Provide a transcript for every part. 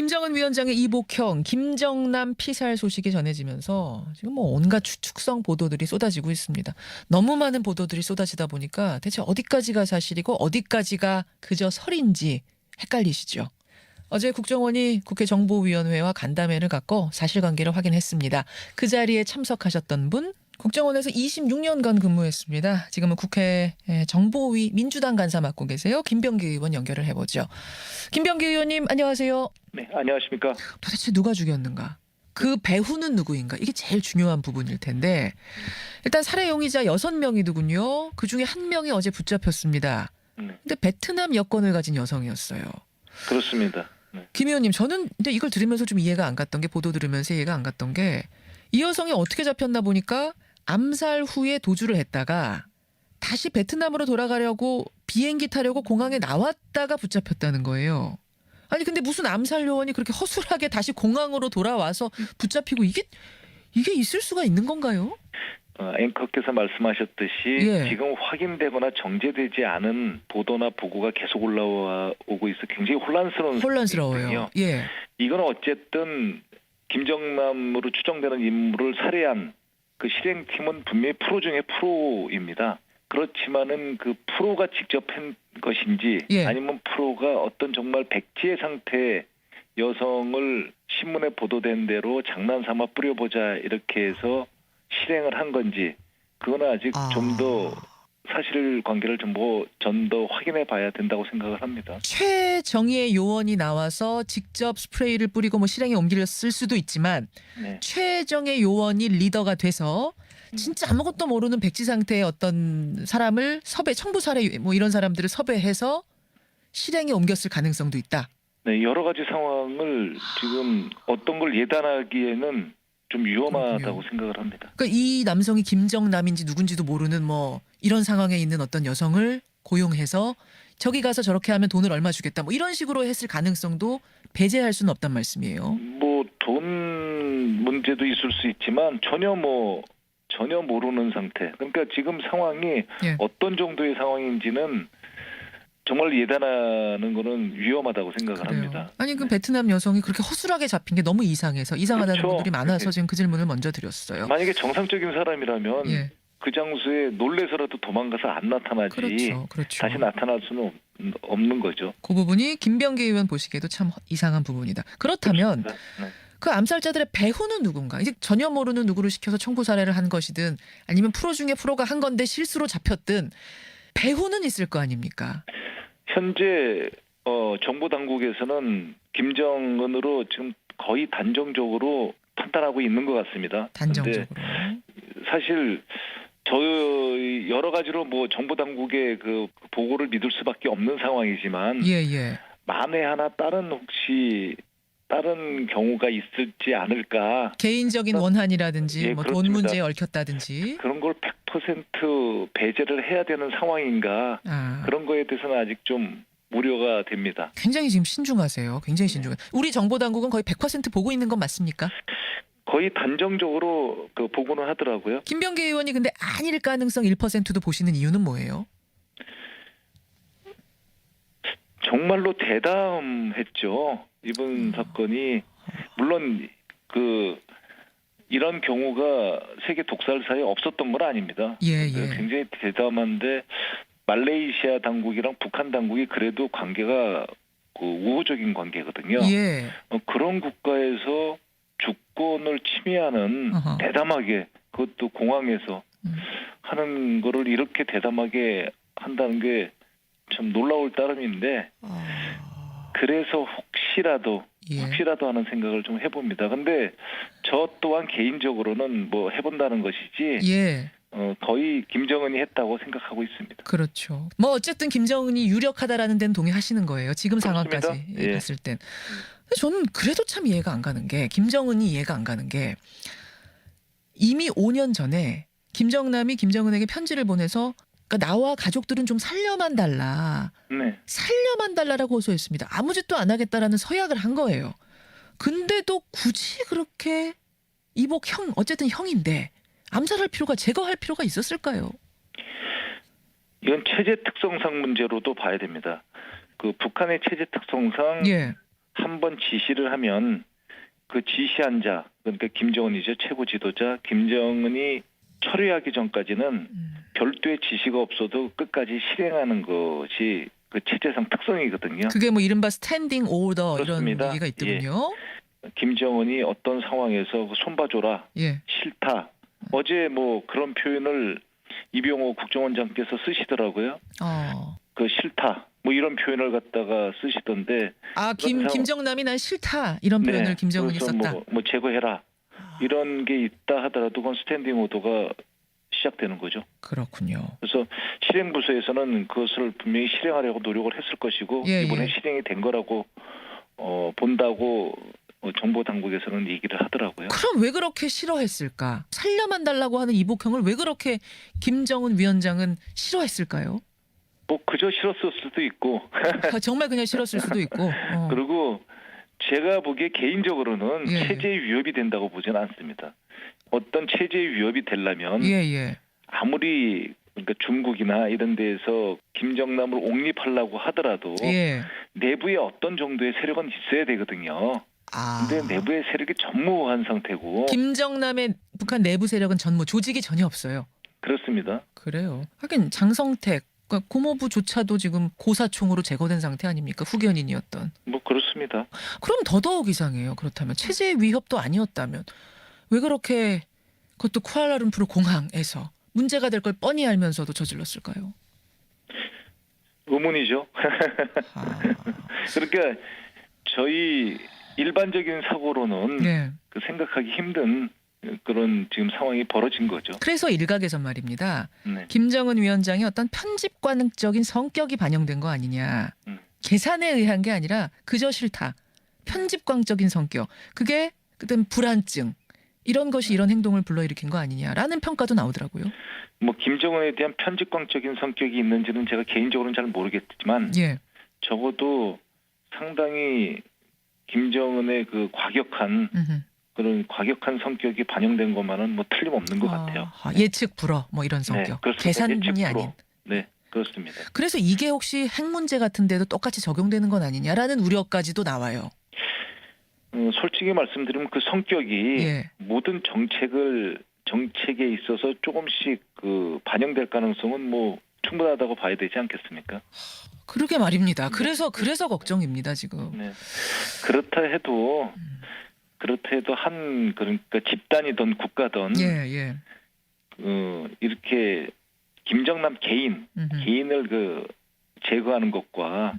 김정은 위원장의 이복형, 김정남 피살 소식이 전해지면서 지금 뭐 온갖 추측성 보도들이 쏟아지고 있습니다. 너무 많은 보도들이 쏟아지다 보니까 대체 어디까지가 사실이고 어디까지가 그저 설인지 헷갈리시죠? 어제 국정원이 국회 정보위원회와 간담회를 갖고 사실관계를 확인했습니다. 그 자리에 참석하셨던 분, 국정원에서 26년간 근무했습니다. 지금은 국회 정보위 민주당 간사 맡고 계세요. 김병기 의원 연결을 해보죠. 김병기 의원님 안녕하세요. 네, 안녕하십니까. 도대체 누가 죽였는가? 그 배후는 누구인가? 이게 제일 중요한 부분일 텐데 일단 살해 용의자 6명이더군요. 그중에 1명이 어제 붙잡혔습니다. 근데 베트남 여권을 가진 여성이었어요. 그렇습니다. 네. 김 의원님, 저는 근데 이걸 들으면서 좀 이해가 안 갔던 게, 보도 들으면서 이해가 안 갔던 게, 이 여성이 어떻게 잡혔나 보니까 암살 후에 도주를 했다가 다시 베트남으로 돌아가려고 비행기 타려고 공항에 나왔다가 붙잡혔다는 거예요. 아니 근데 무슨 암살 요원이 그렇게 허술하게 다시 공항으로 돌아와서 붙잡히고 이게 있을 수가 있는 건가요? 앵커께서 말씀하셨듯이 예. 지금 확인되거나 정제되지 않은 보도나 보고가 계속 올라오고 있어 굉장히 혼란스러워요. 상황이거든요. 예. 이건 어쨌든 김정남으로 추정되는 인물을 살해한 그 실행팀은 분명히 프로 중에 프로입니다. 그렇지만은 그 프로가 직접 한 것인지 예. 아니면 프로가 어떤 정말 백지의 상태의 여성을 신문에 보도된 대로 장난삼아 뿌려보자 이렇게 해서 실행을 한 건지 그거는 아직 좀 더 사실관계를 좀 더 확인해 봐야 된다고 생각을 합니다. 최정예 요원이 나와서 직접 스프레이를 뿌리고 뭐 실행에 옮겼을 수도 있지만 네. 최정예 요원이 리더가 돼서 진짜 아무것도 모르는 백지 상태의 어떤 사람을 청부 살해 뭐 이런 사람들을 섭외해서 실행에 옮겼을 가능성도 있다. 네, 여러 가지 상황을 지금 어떤 걸 예단하기에는 좀 위험하다고 그렇군요. 생각을 합니다. 그러니까 이 남성이 김정남인지 누군지도 모르는 뭐 이런 상황에 있는 어떤 여성을 고용해서 저기 가서 저렇게 하면 돈을 얼마 주겠다 뭐 이런 식으로 했을 가능성도 배제할 수는 없단 말씀이에요. 뭐 돈 문제도 있을 수 있지만 전혀 모르는 상태. 그러니까 지금 상황이 예. 어떤 정도의 상황인지는 정말 예단하는 거는 위험하다고 생각을 그래요. 합니다. 아니 그 베트남 여성이 그렇게 허술하게 잡힌 게 너무 이상해서 이상하다는 그렇죠. 분들이 많아서 네. 지금 그 질문을 먼저 드렸어요. 만약에 정상적인 사람이라면 예. 그 장소에 놀래서라도 도망가서 안 나타나지 그렇죠. 다시 나타날 수는 없는 거죠. 그 부분이 김병기 의원 보시기에도 참 이상한 부분이다. 그렇다면 네. 그 암살자들의 배후는 누군가? 이제 전혀 모르는 누구를 시켜서 청부 살해를 한 것이든 아니면 프로 중에 프로가 한 건데 실수로 잡혔든 배후는 있을 거 아닙니까? 현재 정보 당국에서는 김정은으로 지금 거의 단정적으로 판단하고 있는 것 같습니다. 단정적으로. 근데 사실 저희 여러 가지로 뭐 정보 당국의 그 보고를 믿을 수밖에 없는 상황이지만 예. 만에 하나 다른 경우가 있을지 않을까. 개인적인 원한이라든지 예, 뭐 돈 그렇습니다. 문제에 얽혔다든지. 그런 걸 100% 배제를 해야 되는 상황인가. 그런 거에 대해서는 아직 좀 우려가 됩니다. 굉장히 지금 신중하세요. 굉장히 신중해. 우리 정보 당국은 거의 100% 보고 있는 건 맞습니까? 거의 단정적으로 그 보고는 하더라고요. 김병기 의원이 근데 아닐 가능성 1%도 보시는 이유는 뭐예요? 정말로 대담했죠. 이번 사건이 물론 이런 경우가 세계 독살사에 없었던 건 아닙니다. 예. 굉장히 대담한데 말레이시아 당국이랑 북한 당국이 그래도 관계가 우호적인 관계거든요. 예. 그런 국가에서 주권을 침해하는 어허. 대담하게 그것도 공항에서 하는 거를 이렇게 대담하게 한다는 게 참 놀라울 따름인데 그래서 혹시라도 하는 생각을 좀 해봅니다. 근데 저 또한 개인적으로는 뭐 해본다는 것이지 예. 거의 김정은이 했다고 생각하고 있습니다. 그렇죠. 뭐 어쨌든 김정은이 유력하다라는 데는 동의하시는 거예요. 지금 그렇습니다. 상황까지 예. 봤을 땐. 근데 저는 그래도 참 이해가 안 가는 게, 김정은이 이해가 안 가는 게, 이미 5년 전에 김정남이 김정은에게 편지를 보내서 그러니까 나와 가족들은 좀 살려만 달라. 네. 살려만 달라라고 호소했습니다. 아무 짓도 안 하겠다라는 서약을 한 거예요. 근데도 굳이 그렇게 어쨌든 형인데 암살할 필요가, 제거할 필요가 있었을까요? 이건 체제 특성상 문제로도 봐야 됩니다. 그 북한의 체제 특성상 예. 한 번 지시를 하면 그 지시한 자, 그러니까 김정은이죠. 최고 지도자 김정은이 철회하기 전까지는 별도의 지시가 없어도 끝까지 실행하는 것이 그 체제상 특성이거든요. 그게 뭐 이른바 스탠딩 오더 그렇습니다. 이런 얘기가 있더군요. 김정은이 어떤 상황에서 손봐줘라, 예. 싫다. 어제 뭐 그런 표현을 이병호 국정원장께서 쓰시더라고요. 그 싫다. 뭐 이런 표현을 갖다가 쓰시던데. 김정남이 난 싫다 이런 표현을 네, 김정은이 그래서 썼다. 뭐 제거해라. 이런 게 있다 하더라도 그건 스탠딩 오더가 시작되는 거죠. 그렇군요. 그래서 실행부서에서는 그것을 분명히 실행하려고 노력을 했을 것이고 예, 이번에 예. 실행이 된 거라고 본다고 정보 당국에서는 얘기를 하더라고요. 그럼 왜 그렇게 싫어했을까? 살려만 달라고 하는 이복형을 왜 그렇게 김정은 위원장은 싫어했을까요? 뭐 그저 싫었을 수도 있고 정말 그냥 싫었을 수도 있고. 그리고 제가 보기에 개인적으로는 예, 예. 체제에 위협이 된다고 보지는 않습니다. 어떤 체제에 위협이 되려면 예. 아무리 그러니까 중국이나 이런 데에서 김정남을 옹립하려고 하더라도 예. 내부에 어떤 정도의 세력은 있어야 되거든요. 근데 내부의 세력이 전무한 상태고. 김정남의 북한 내부 세력은 전무 조직이 전혀 없어요. 그렇습니다. 그래요. 하긴 장성택 그러니까 고모부조차도 지금 고사총으로 제거된 상태 아닙니까? 후견인이었던. 뭐 그렇습니다. 그럼 더더욱 이상해요. 그렇다면 체제의 위협도 아니었다면 왜 그렇게 그것도 쿠알라룸푸르 공항에서 문제가 될 걸 뻔히 알면서도 저질렀을까요? 의문이죠. 그러니까 저희 일반적인 사고로는 네. 그 생각하기 힘든 그런 지금 상황이 벌어진 거죠. 그래서 일각에선 말입니다. 네. 김정은 위원장의 어떤 편집관적인 성격이 반영된 거 아니냐. 음. 계산에 의한 게 아니라 그저 싫다. 편집광적인 성격. 그게 그땐 불안증. 이런 것이 이런 행동을 불러일으킨 거 아니냐라는 평가도 나오더라고요. 뭐 김정은에 대한 편집광적인 성격이 있는지는 제가 개인적으로는 잘 모르겠지만 예. 적어도 상당히 김정은의 그 그런 과격한 성격이 반영된 것만은 뭐 틀림없는 것 같아요. 예측 불허 뭐 이런 성격. 네, 그렇습니다. 계산이 예측 불허. 아닌. 네, 그렇습니다. 그래서 이게 혹시 핵 문제 같은 데도 똑같이 적용되는 건 아니냐라는 우려까지도 나와요. 솔직히 말씀드리면 그 성격이 예. 모든 정책에 있어서 조금씩 그 반영될 가능성은 뭐 충분하다고 봐야 되지 않겠습니까? 그러게 말입니다. 그래서 걱정입니다 지금. 네. 그렇다 해도 그러니까 집단이든 국가든 예. 이렇게 김정남 개인을 그 제거하는 것과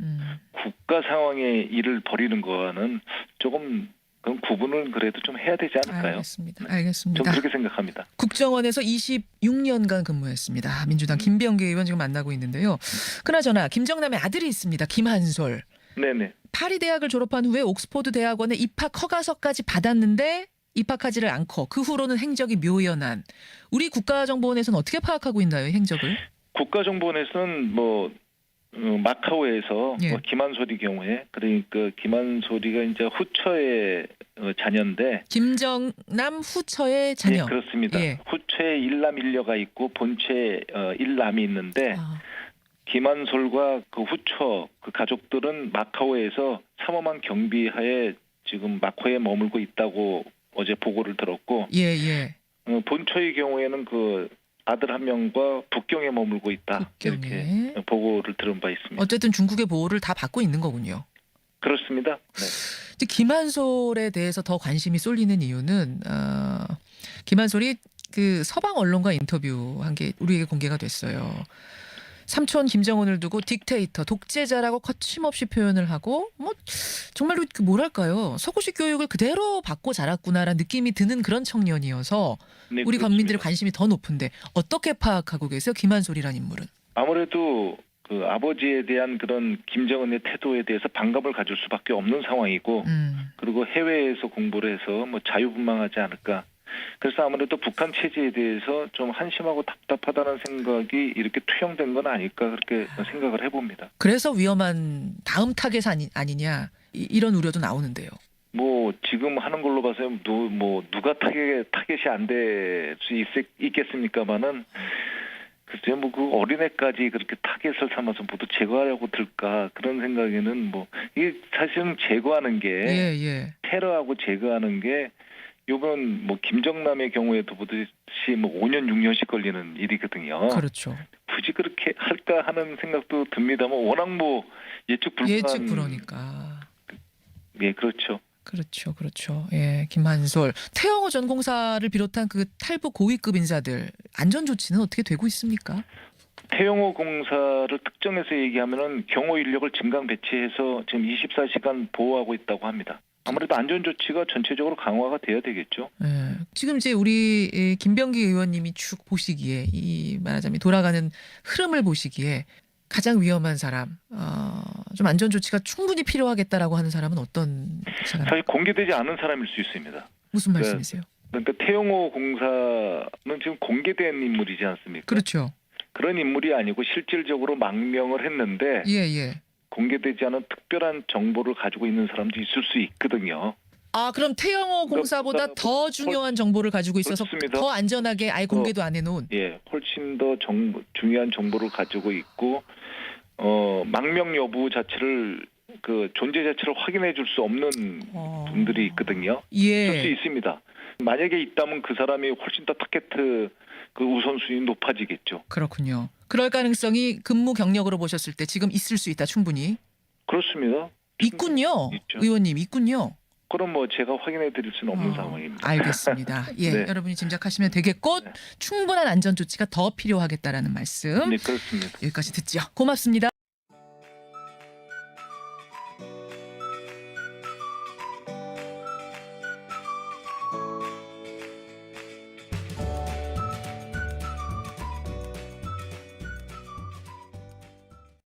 국가 상황의 일을 벌이는 거와는 조금 그런 구분을 그래도 좀 해야 되지 않을까요? 알겠습니다. 좀 그렇게 생각합니다. 국정원에서 26년간 근무했습니다. 민주당 김병기 의원 지금 만나고 있는데요. 그나저나 김정남의 아들이 있습니다. 김한솔. 네네. 파리 대학을 졸업한 후에 옥스퍼드 대학원에 입학 허가서까지 받았는데 입학하지를 않고 그 후로는 행적이 묘연한. 우리 국가정보원에서는 어떻게 파악하고 있나요, 행적을? 국가정보원에서는 뭐 마카오에서 예. 뭐 김한솔이 경우에 그러니까 김한솔이가 이제 후처의 자녀인데 김정남 후처의 자녀. 예, 그렇습니다. 예. 후처에 일남 일녀가 있고 본처에 일남이 있는데 김한솔과 그 후처 그 가족들은 마카오에서 삼엄한 경비하에 지금 마카오에 머물고 있다고 어제 보고를 들었고 예. 본처의 경우에는 그 아들 한 명과 북경에 머물고 있다. 이렇게 보고를 들은 바 있습니다. 어쨌든 중국의 보호를 다 받고 있는 거군요. 그렇습니다. 네. 이제 김한솔에 대해서 더 관심이 쏠리는 이유는 김한솔이 그 서방 언론과 인터뷰한 게 우리에게 공개가 됐어요. 삼촌 김정은을 두고 딕테이터, 독재자라고 거침없이 표현을 하고 뭐 정말로 그 뭐랄까요. 서구식 교육을 그대로 받고 자랐구나라는 느낌이 드는 그런 청년이어서 네, 우리 그렇습니다. 국민들의 관심이 더 높은데 어떻게 파악하고 계세요? 김한솔이라는 인물은. 아무래도 그 아버지에 대한 그런 김정은의 태도에 대해서 반감을 가질 수밖에 없는 상황이고 그리고 해외에서 공부를 해서 뭐 자유분방하지 않을까. 그래서 아무래도 북한 체제에 대해서 좀 한심하고 답답하다는 생각이 이렇게 투영된 건 아닐까 그렇게 생각을 해봅니다. 그래서 위험한 다음 타겟 아니냐 이런 우려도 나오는데요. 뭐 지금 하는 걸로 봐서 누가 타겟이 안 될 수 있겠습니까마는 글쎄요, 뭐 그 어린애까지 그렇게 타겟을 삼아서 모두 제거하려고 들까 그런 생각에는 뭐 이게 사실은 제거하는 게 예, 예. 테러하고 제거하는 게 요번 뭐 김정남의 경우에도 보듯이 뭐 5년 6년씩 걸리는 일이거든요. 그렇죠. 굳이 그렇게 할까 하는 생각도 듭니다만 워낙 뭐 예측 불가한 예측 불허니까. 예, 그렇죠. 그렇죠, 그렇죠. 예, 김한솔, 태영호 전 공사를 비롯한 그 탈북 고위급 인사들 안전 조치는 어떻게 되고 있습니까? 태영호 공사를 특정해서 얘기하면은 경호 인력을 증강 배치해서 지금 24시간 보호하고 있다고 합니다. 아무래도 안전 조치가 전체적으로 강화가 돼야 되겠죠. 예, 지금 이제 우리 김병기 의원님이 쭉 보시기에 이 말하자면 돌아가는 흐름을 보시기에 가장 위험한 사람, 좀 안전 조치가 충분히 필요하겠다라고 하는 사람은 어떤 사람? 사실 공개되지 않은 사람일 수 있습니다. 무슨 말씀이세요? 그러니까 태영호 공사는 지금 공개된 인물이지 않습니까? 그렇죠. 그런 인물이 아니고 실질적으로 망명을 했는데 예, 예. 공개되지 않은 특별한 정보를 가지고 있는 사람도 있을 수 있거든요. 아, 그럼 태영호 공사보다 그러니까 더 중요한 정보를 가지고 있어서 그렇습니다. 더 안전하게 아예 공개도 안 해놓은. 예, 훨씬 더 중요한 정보를 가지고 있고 망명 여부 자체를 그 존재 자체를 확인해 줄 수 없는 분들이 있거든요. 있을 수 예. 있습니다. 만약에 있다면 그 사람이 훨씬 더 타겟 그 우선순위 높아지겠죠. 그렇군요. 그럴 가능성이 근무 경력으로 보셨을 때 지금 있을 수 있다 충분히. 그렇습니다. 있군요. 있죠. 의원님 있군요. 그럼 뭐 제가 확인해 드릴 수는 없는 상황입니다. 알겠습니다. 예, 네. 여러분이 짐작하시면 되겠고 네. 충분한 안전 조치가 더 필요하겠다라는 말씀. 네, 그렇습니다. 여기까지 듣죠. 고맙습니다.